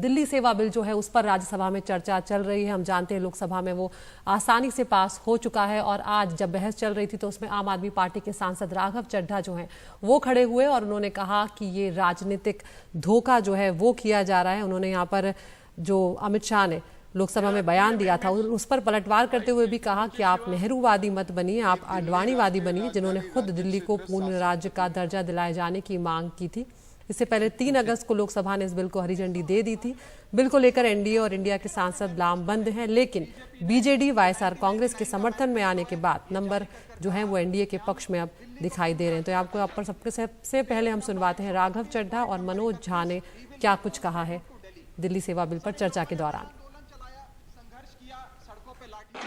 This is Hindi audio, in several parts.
दिल्ली सेवा बिल जो है उस पर राज्यसभा में चर्चा चल रही है। हम जानते हैं लोकसभा में वो आसानी से पास हो चुका है और आज जब बहस चल रही थी तो उसमें आम आदमी पार्टी के सांसद राघव चड्ढा जो हैं वो खड़े हुए और उन्होंने कहा कि ये राजनीतिक धोखा जो है वो किया जा रहा है। उन्होंने यहाँ पर जो अमित शाह ने लोकसभा में बयान दिया था उस पर पलटवार करते हुए भी कहा कि आप नेहरूवादी मत बनिए, आप आडवाणीवादी बनिए, जिन्होंने खुद दिल्ली को पूर्ण राज्य का दर्जा दिलाए जाने की मांग की थी। इससे पहले 3 अगस्त को लोकसभा ने इस बिल को हरी झंडी दे दी थी। बिल को लेकर एनडीए और इंडिया के सांसद लामबंद हैं, लेकिन बीजेडी वाईएसआर कांग्रेस के समर्थन में आने के बाद नंबर जो है वो एनडीए के पक्ष में अब दिखाई दे रहे हैं। तो आपको आप पर सबसे पहले हम सुनवाते हैं राघव चड्ढा और मनोज झा ने क्या कुछ कहा है दिल्ली सेवा बिल पर चर्चा के दौरान।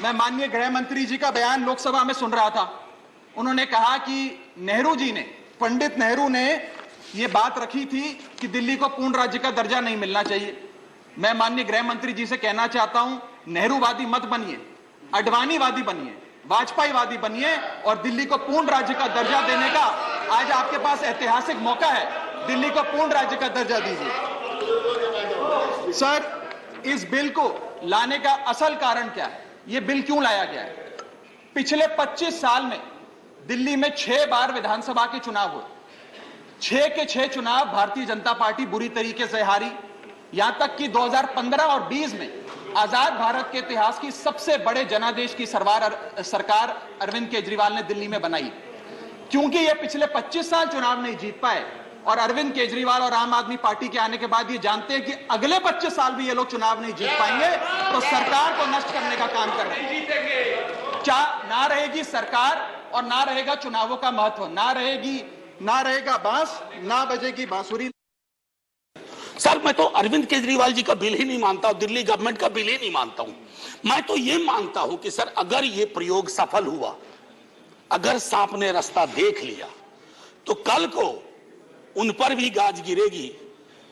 मैं माननीय गृह मंत्री जी का बयान लोकसभा में सुन रहा था। उन्होंने कहा कि नेहरू जी ने, पंडित नेहरू ने ये बात रखी थी कि दिल्ली को पूर्ण राज्य का दर्जा नहीं मिलना चाहिए। मैं माननीय गृह मंत्री जी से कहना चाहता हूं, नेहरूवादी मत बनिए, अडवाणीवादी बनिए, वाजपेयीवादी बनिए और दिल्ली को पूर्ण राज्य का दर्जा देने का आज आपके पास ऐतिहासिक मौका है। दिल्ली को पूर्ण राज्य का दर्जा दीजिए। सर, इस बिल को लाने का असल कारण क्या है? यह बिल क्यों लाया गया है? पिछले 25 साल में दिल्ली में 6 बार विधानसभा के चुनाव हुए। 6 के 6 चुनाव भारतीय जनता पार्टी बुरी तरीके से हारी। यहां तक कि 2015 और 20 में आजाद भारत के इतिहास की सबसे बड़े जनादेश की सरकार अरविंद केजरीवाल ने दिल्ली में बनाई। क्योंकि ये पिछले 25 साल चुनाव नहीं जीत पाए और अरविंद केजरीवाल और आम आदमी पार्टी के आने के बाद ये जानते हैं कि अगले 25 साल भी ये लोग चुनाव नहीं जीत पाएंगे, तो सरकार को नष्ट करने का काम कर रहे हैं। क्या ना रहेगी सरकार और ना रहेगा चुनावों का महत्व, ना रहेगा बांस, ना बजेगी बांसुरी। सर, मैं तो अरविंद केजरीवाल जी का बिल ही नहीं मानता हूं, दिल्ली गवर्नमेंट का बिल ही नहीं मानता हूं। मैं तो ये मानता हूं कि सर, अगर ये प्रयोग सफल हुआ, अगर सांप ने रास्ता देख लिया, तो कल को उन पर भी गाज गिरेगी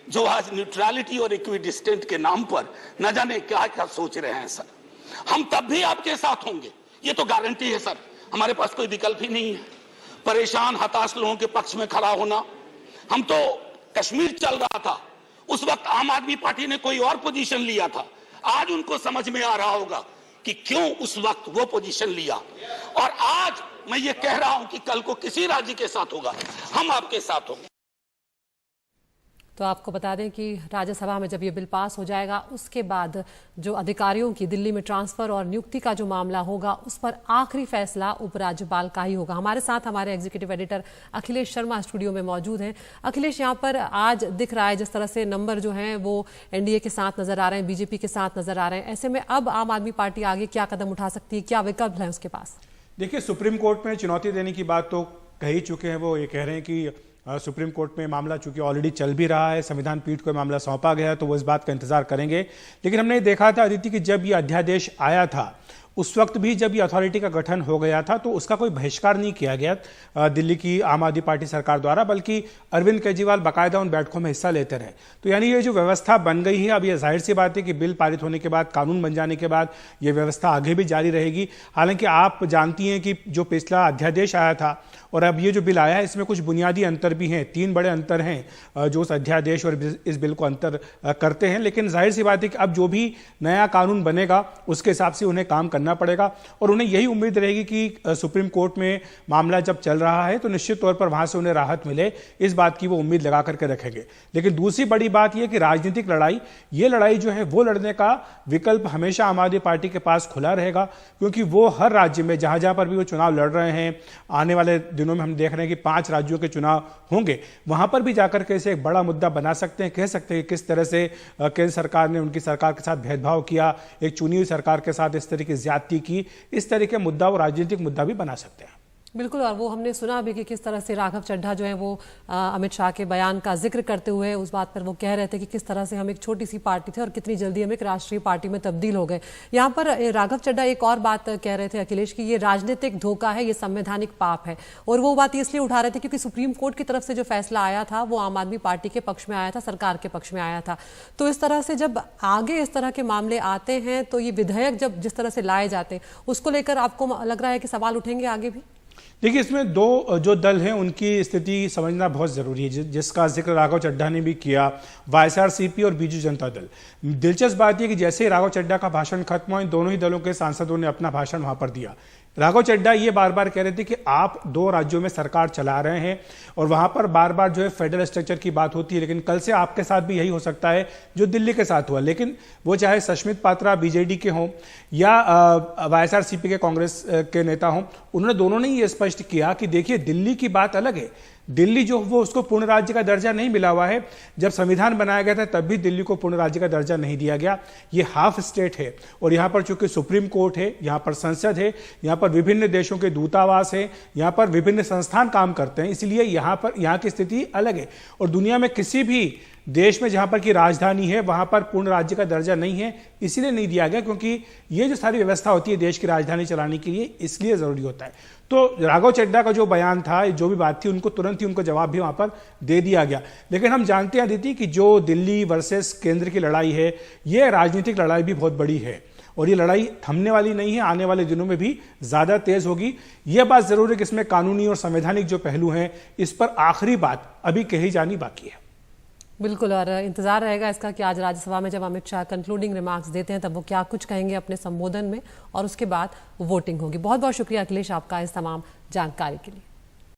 जो आज न्यूट्रलिटी और इक्विडिस्टेंट के नाम पर न जाने क्या क्या सोच रहे हैं। सर, हम तब भी आपके साथ होंगे, ये तो गारंटी है सर। हमारे पास कोई विकल्प ही नहीं है। परेशान हताश लोगों के पक्ष में खड़ा होना। हम तो कश्मीर चल रहा था, उस वक्त आम आदमी पार्टी ने कोई और पोजीशन लिया था। आज उनको समझ में आ रहा होगा कि क्यों उस वक्त वो पोजीशन लिया। और आज मैं ये कह रहा हूं कि कल को किसी राज्य के साथ होगा, हम आपके साथ होंगे। तो आपको बता दें कि राज्यसभा में जब ये बिल पास हो जाएगा उसके बाद जो अधिकारियों की दिल्ली में ट्रांसफर और नियुक्ति का जो मामला होगा उस पर आखिरी फैसला उपराज्यपाल का ही होगा। हमारे साथ हमारे executive editor Akhilesh Sharma studio में मौजूद हैं। अखिलेश, यहाँ पर आज दिख रहा है जिस तरह से नंबर जो हैं वो एनडीए के साथ नजर आ रहे हैं, बीजेपी के साथ नजर आ रहे हैं, ऐसे में अब आम आदमी पार्टी आगे क्या कदम उठा सकती है, क्या विकल्प है उसके पास? देखिए, सुप्रीम कोर्ट में चुनौती देने की बात तो कह ही चुके हैं। वो ये कह रहे हैं कि सुप्रीम कोर्ट में मामला चूंकि ऑलरेडी चल भी रहा है, संविधान पीठ को मामला सौंपा गया है, तो वो इस बात का इंतजार करेंगे। लेकिन हमने देखा था अदिति कि जब ये अध्यादेश आया था उस वक्त भी जब ये अथॉरिटी का गठन हो गया था तो उसका कोई बहिष्कार नहीं किया गया दिल्ली की आम आदमी पार्टी सरकार द्वारा, बल्कि अरविंद केजरीवाल बाकायदा उन बैठकों में हिस्सा लेते रहे। तो यानी ये जो व्यवस्था बन गई है, अब ये जाहिर सी बात है कि बिल पारित होने के बाद, कानून बन जाने के बाद ये व्यवस्था आगे भी जारी रहेगी। हालांकि आप जानती हैं कि जो पिछला अध्यादेश आया था और अब ये जो बिल आया है इसमें कुछ बुनियादी अंतर भी हैं। 3 बड़े अंतर हैं जो उस अध्यादेश और इस बिल को अंतर करते हैं। लेकिन जाहिर सी बात है कि अब जो भी नया कानून बनेगा उसके हिसाब से उन्हें काम करना पड़ेगा और उन्हें यही उम्मीद रहेगी कि सुप्रीम कोर्ट में मामला जब चल रहा है तो निश्चित तौर पर वहां से उन्हें राहत मिले, इस बात की वो उम्मीद लगा करके रखेंगे। लेकिन दूसरी बड़ी बात यह कि राजनीतिक लड़ाई, ये लड़ाई जो है वो लड़ने का विकल्प हमेशा आम आदमी पार्टी के पास खुला रहेगा, क्योंकि वो हर राज्य में जहां जहां पर भी वो चुनाव लड़ रहे हैं, आने वाले दिनों में हम देख रहे हैं कि 5 राज्यों के चुनाव होंगे, वहां पर भी जाकर के इसे एक बड़ा मुद्दा बना सकते हैं। कह सकते हैं कि किस तरह से केंद्र सरकार ने उनकी सरकार के साथ भेदभाव किया, एक चुनी हुई सरकार के साथ इस तरह की ज्यादती की, इस तरह के मुद्दा वो राजनीतिक मुद्दा भी बना सकते हैं। बिल्कुल, और वो हमने सुना भी कि किस तरह से राघव चड्ढा जो है वो अमित शाह के बयान का जिक्र करते हुए उस बात पर वो कह रहे थे कि किस तरह से हम एक छोटी सी पार्टी थे और कितनी जल्दी हम एक राष्ट्रीय पार्टी में तब्दील हो गए। यहाँ पर राघव चड्ढा एक और बात कह रहे थे अखिलेश की ये राजनीतिक धोखा है, ये संवैधानिक पाप है, और वो बात इसलिए उठा रहे थे क्योंकि सुप्रीम कोर्ट की तरफ से जो फैसला आया था वो आम आदमी पार्टी के पक्ष में आया था, सरकार के पक्ष में आया था। तो इस तरह से जब आगे इस तरह के मामले आते हैं तो ये विधेयक जब जिस तरह से लाए जाते हैं उसको लेकर आपको लग रहा है कि सवाल उठेंगे आगे भी? देखिए, इसमें दो जो दल हैं उनकी स्थिति समझना बहुत जरूरी है, जिसका जिक्र राघव चड्ढा ने भी किया, वाईएसआरसीपी और बीजू जनता दल। दिलचस्प बात यह कि जैसे ही राघव चड्ढा का भाषण खत्म हुआ, इन दोनों ही दलों के सांसदों ने अपना भाषण वहां पर दिया। राघव चड्ढा ये बार बार कह रहे थे कि आप 2 राज्यों में सरकार चला रहे हैं और वहां पर बार बार जो है फेडरल स्ट्रक्चर की बात होती है, लेकिन कल से आपके साथ भी यही हो सकता है जो दिल्ली के साथ हुआ। लेकिन वो चाहे सस्मित पात्रा बीजेडी के हों या वाईएसआरसीपी के कांग्रेस के नेता हों, उन्होंने दोनों ने ये स्पष्ट किया कि देखिए, दिल्ली की बात अलग है। दिल्ली जो वो उसको पूर्ण राज्य का दर्जा नहीं मिला हुआ है। जब संविधान बनाया गया था तब भी दिल्ली को पूर्ण राज्य का दर्जा नहीं दिया गया। ये हाफ स्टेट है और यहाँ पर चूंकि सुप्रीम कोर्ट है, यहाँ पर संसद है, यहाँ पर विभिन्न देशों के दूतावास है, यहाँ पर विभिन्न संस्थान काम करते हैं, इसलिए यहाँ की स्थिति अलग है। और दुनिया में किसी भी देश में जहां पर की राजधानी है वहां पर पूर्ण राज्य का दर्जा नहीं है, इसीलिए नहीं दिया गया, क्योंकि ये जो सारी व्यवस्था होती है देश की राजधानी चलाने के लिए, इसलिए जरूरी होता है। तो राघव चड्ढा का जो बयान था, जो भी बात थी, उनको तुरंत ही उनको जवाब भी वहां पर दे दिया गया। लेकिन हम जानते हैं अदिति कि जो दिल्ली वर्सेस केंद्र की लड़ाई है, ये राजनीतिक लड़ाई भी बहुत बड़ी है और ये लड़ाई थमने वाली नहीं है, आने वाले दिनों में भी ज्यादा तेज होगी। यह बात जरूर है कि इसमें कानूनी और संवैधानिक जो पहलू हैं, इस पर आखिरी बात अभी कही जानी बाकी है। बिल्कुल, और इंतजार रहेगा इसका कि आज राज्यसभा में जब अमित शाह कंक्लूडिंग रिमार्क्स देते हैं तब वो क्या कुछ कहेंगे अपने संबोधन में, और उसके बाद वोटिंग होगी। बहुत बहुत शुक्रिया अखिलेश आपका इस तमाम जानकारी के लिए।